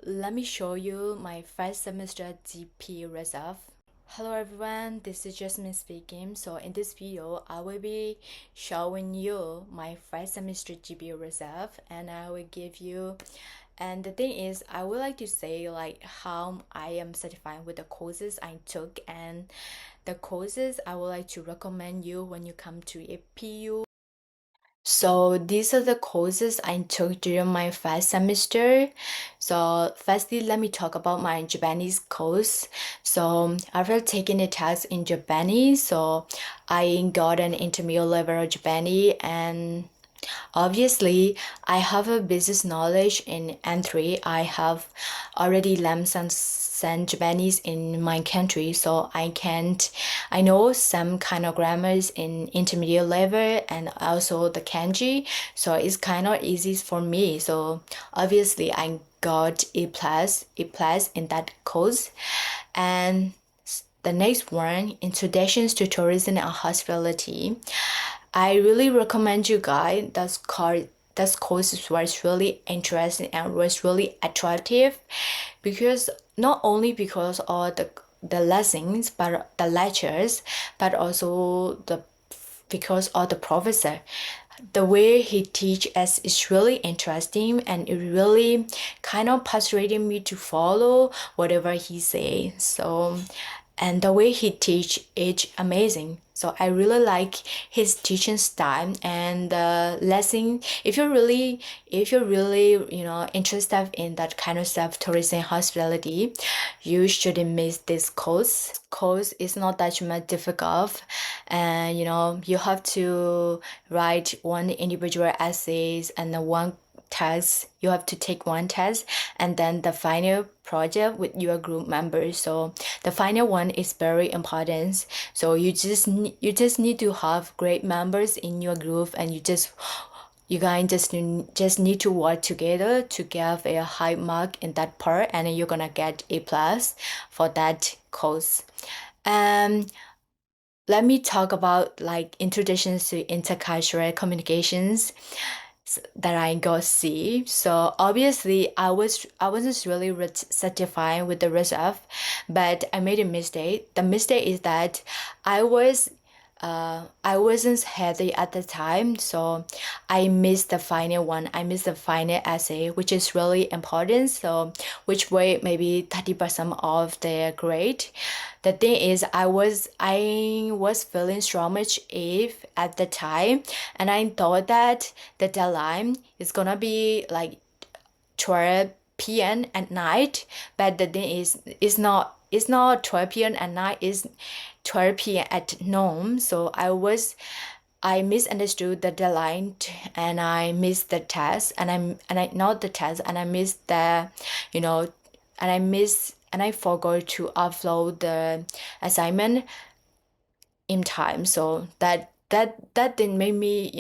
Let me show you my first semester GPA result. Hello everyone, this is Jasmine speaking. So in this video, I will be showing you my first semester GPA result and I will give you and the thing is I would like to say like how I am satisfied with the courses I took and the courses I would like to recommend you when you come to a PU. So these are the courses I took during my first semester. So firstly, let me talk about my Japanese course. So after taking the test in Japanese, so I got an intermediate level of Japanese and obviously, I have a business knowledge in N3. I have already learned some Japanese in my country, so I know some kind of grammars in intermediate level and also the kanji, so it's kind of easy for me. So obviously, I got A plus in that course, and the next one, Introductions to Tourism and Hospitality. I really recommend you guys. That course was really interesting and was really attractive because not only because of the lessons but the lectures but also the because of the professor, the way he teach us is really interesting and it really kind of persuaded me to follow whatever he say. So and the way he teach is amazing, so I really like his teaching style and the lesson. If you're really interested in that kind of stuff, tourism and hospitality, you shouldn't miss this course is not that much difficult, and you have to write one individual essays and then one test. You have to take one test and then the final project with your group members. So the final one is very important, so you just need to have great members in your group, and you guys just need to work together to get a high mark in that part, and then you're gonna get A plus for that course. um Let me talk about like introductions to intercultural communications that I got C. So obviously I wasn't really satisfied with the result, but I made a mistake. The mistake is that I was I wasn't healthy at the time, so I missed the final one. I missed the final essay, which is really important. So, which weighed maybe 30% of the grade. The thing is, I was feeling so much if at the time, and I thought that the deadline is gonna be like 12 p.m. at night, but the thing is it's not 12 p.m. at night, it's 12 p.m. at noon. So I misunderstood the deadline and I missed the test, and I not the test, and I missed the you know and I forgot to upload the assignment in time. So that didn't make me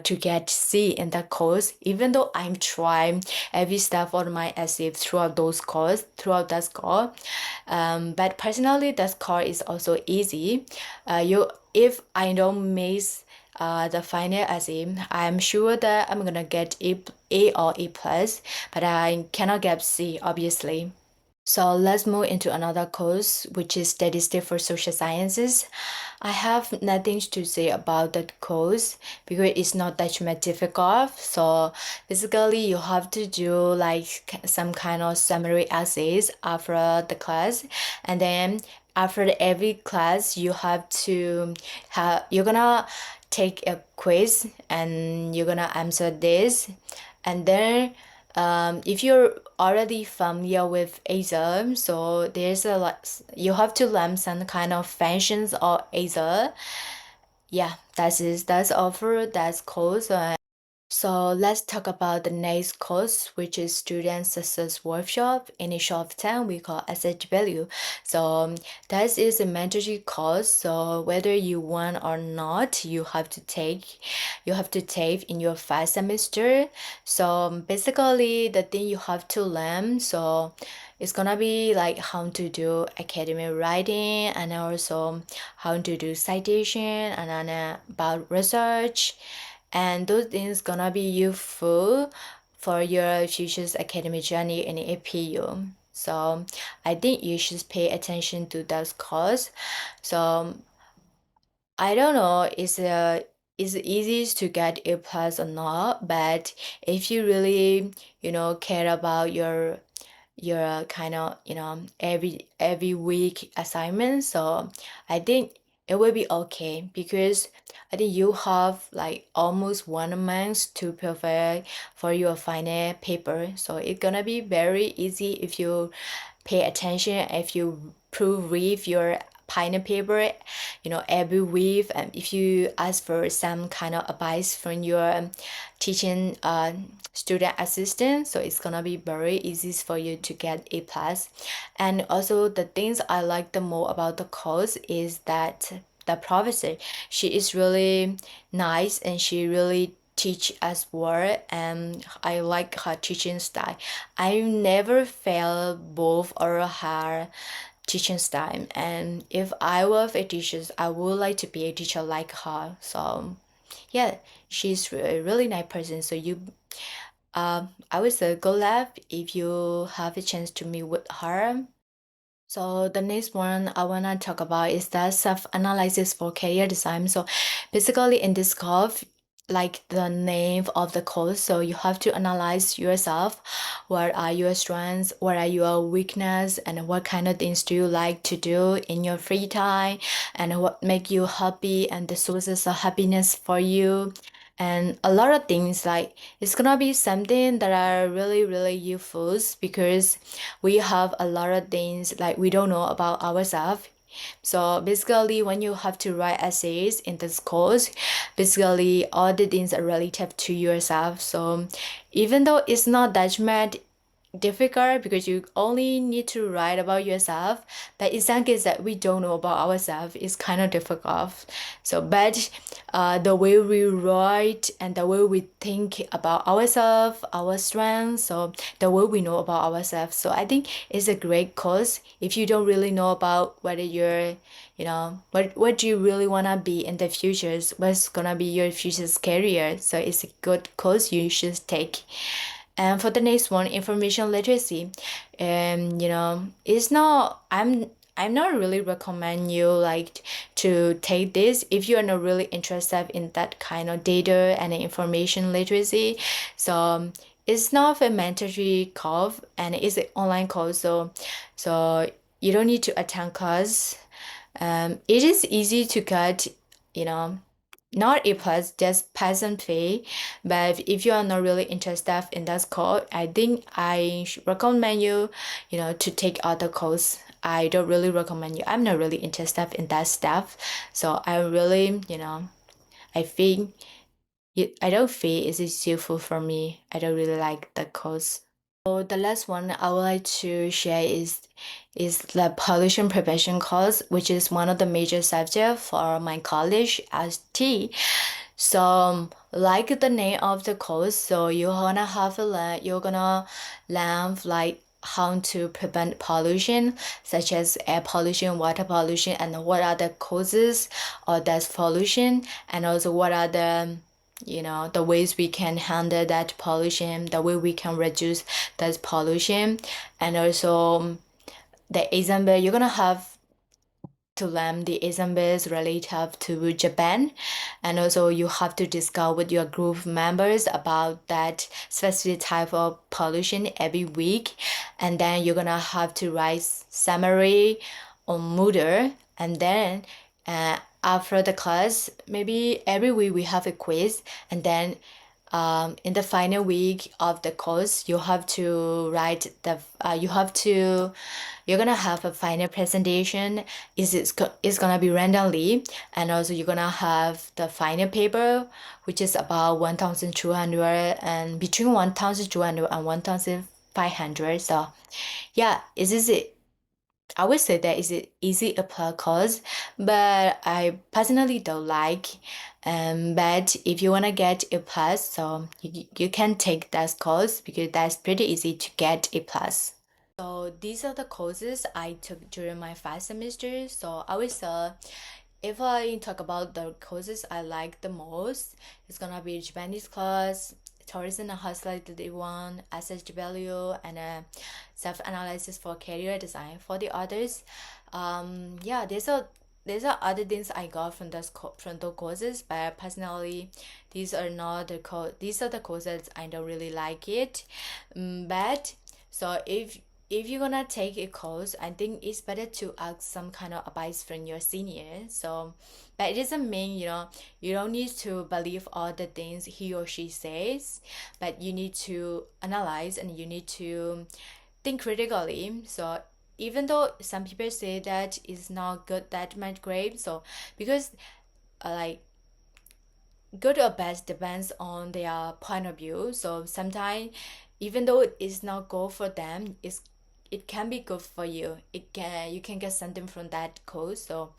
to get C in that course, even though I'm trying every step of my essay throughout that score. But personally, that score is also easy. If I don't miss the final essay, I'm sure that I'm gonna get A or A plus, but I cannot get C, obviously. So let's move into another course, which is Statistics for Social Sciences. I have nothing to say about that course because it's not that much difficult. So basically, you have to do like some kind of summary essays after the class, and then after every class, you're gonna take a quiz and you're gonna answer this, and then if you're already familiar with Excel, so there's a lot, you have to learn some kind of functions of Excel. Yeah, that's offer that's course. So let's talk about the next course, which is Student Success Workshop. In a short term, we call SHW. So that is a mandatory course. So whether you want or not, you have to take in your first semester. So basically, the thing you have to learn. So it's gonna be like how to do academic writing and also how to do citation and then about research, and those things gonna be useful for your future's academic journey in APU. So I think you should pay attention to those courses. So I don't know, is it easy to get A plus or not, but if you really, care about your kind of, every week assignment, so I think it will be okay because I think you have like almost 1 month to prepare for your final paper. So it's gonna be very easy if you pay attention, if you proofread your final paper, every week, and if you ask for some kind of advice from your teaching student assistant, so it's gonna be very easy for you to get A plus. And also the things I like the most about the course is that the professor, she is really nice and she really teach us well, and I like her teaching style. I never felt both or her teaching style, and if I were a teacher, I would like to be a teacher like her. So yeah, she's a really nice person. So I would say go lab if you have a chance to meet with her. So the next one I wanna talk about is that self-analysis for career design. So basically in this course, like the name of the course, so you have to analyze yourself. What are your strengths? What are your weakness? And what kind of things do you like to do in your free time? And what make you happy and the sources of happiness for you? And a lot of things like it's gonna be something that are really, really useful because we have a lot of things like we don't know about ourselves. So basically, when you have to write essays in this course, basically all the things are relative to yourself. So even though it's not that much difficult because you only need to write about yourself, but in some cases that we don't know about ourselves is kind of difficult. So but the way we write and the way we think about ourselves, our strengths, so the way we know about ourselves, so I think it's a great course if you don't really know about whether you're, what do you really want to be in the future, what's gonna be your future's career. So it's a good course you should take. And for the next one, information literacy, it's not. I'm not really recommend you like to take this if you are not really interested in that kind of data and information literacy. So it's not a mandatory course and it's an online course. So you don't need to attend class. It is easy to get, you know, not A plus, just pass and fail. But if you are not really interested in that course, I think I should recommend you, to take other course. I don't really recommend you. I'm not really interested in that stuff. So I really, I think I don't feel it is useful for me. I don't really like the course. So the last one I would like to share is the pollution prevention course, which is one of the major subjects for my college as T. So like the name of the course, so you're gonna learn like how to prevent pollution, such as air pollution, water pollution, and what are the causes of that pollution, and also what are the ways we can handle that pollution, the way we can reduce that pollution. And also the example you're gonna have to learn the examples relative to Japan, and also you have to discuss with your group members about that specific type of pollution every week, and then you're gonna have to write summary on Moodle, and then after the class, maybe every week we have a quiz, and then in the final week of the course, you have to write you're gonna have a final presentation. It's gonna be randomly, and also you're gonna have the final paper, which is about 1,200 and between 1,200 and 1,500. So yeah, it. I would say that is an easy apply course, but I personally don't like. But if you wanna get A plus, so you can take that course because that's pretty easy to get A plus. So these are the courses I took during my first semester. So I would say if I talk about the courses I like the most, it's gonna be Japanese class, tourism and hospitality one, SHW, and self-analysis for career design. For the others, yeah, there's a other things I got from from the courses, but personally, these are not these are the courses I don't really like it. But so if you're gonna take a course, I think it's better to ask some kind of advice from your senior. So, but it doesn't mean, you don't need to believe all the things he or she says, but you need to analyze and you need to think critically. So even though some people say that it's not good that much grade, so because like good or bad depends on their point of view. So sometimes even though it's not good for them, it can be good for you. You can get something from that course. So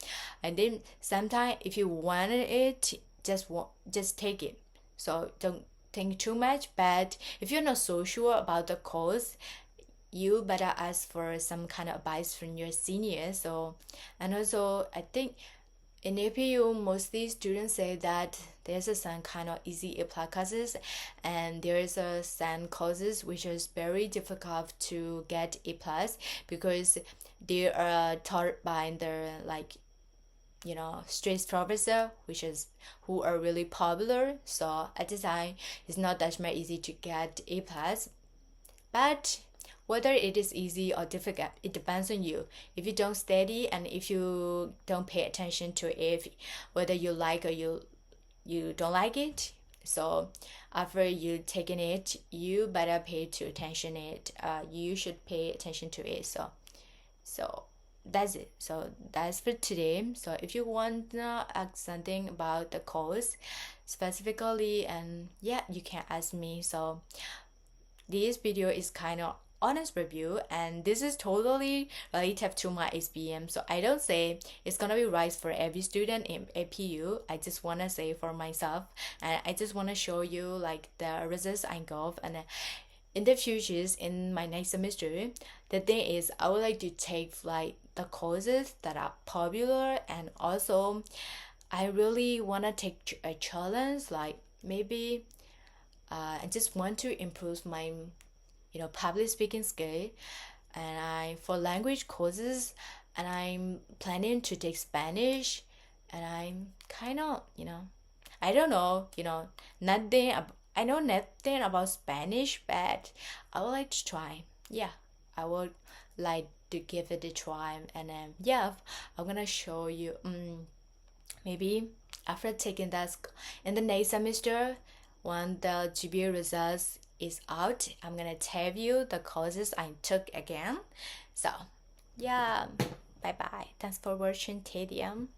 I think sometimes if you want it, just take it. So don't think too much. But if you're not so sure about the course, you better ask for some kind of advice from your senior. So, and also I think in APU, mostly students say that there's some kind of easy apply courses, and there's some courses which is very difficult to get A plus because they are taught by the straight professor, which is who are really popular. So at the time, it's not that much easy to get A plus, but whether it is easy or difficult, it depends on you. If you don't study and if you don't pay attention to it, whether you like or you don't like it, so after you taking it, you better pay to attention it. You should pay attention to it. So that's it. So that's for today. So if you want to ask something about the course specifically, and yeah, you can ask me. So this video is kind of honest review, and this is totally related to my SPM. So I don't say it's gonna be right for every student in APU. I just wanna say for myself, and I just wanna show you like the results I got. And in the futures, in my next semester, the thing is I would like to take like the courses that are popular, and also I really wanna take a challenge, like maybe I just want to improve my public speaking skill. And I for language courses, and I'm planning to take Spanish. And I'm kind of I don't know, I know nothing about Spanish, but I would like to try. Yeah, I would like to give it a try. And then yeah, I'm gonna show you maybe after taking that in the next semester, when the GPA results is out, I'm gonna tell you the courses I took again. So yeah, bye bye. Thanks for watching, Tedium.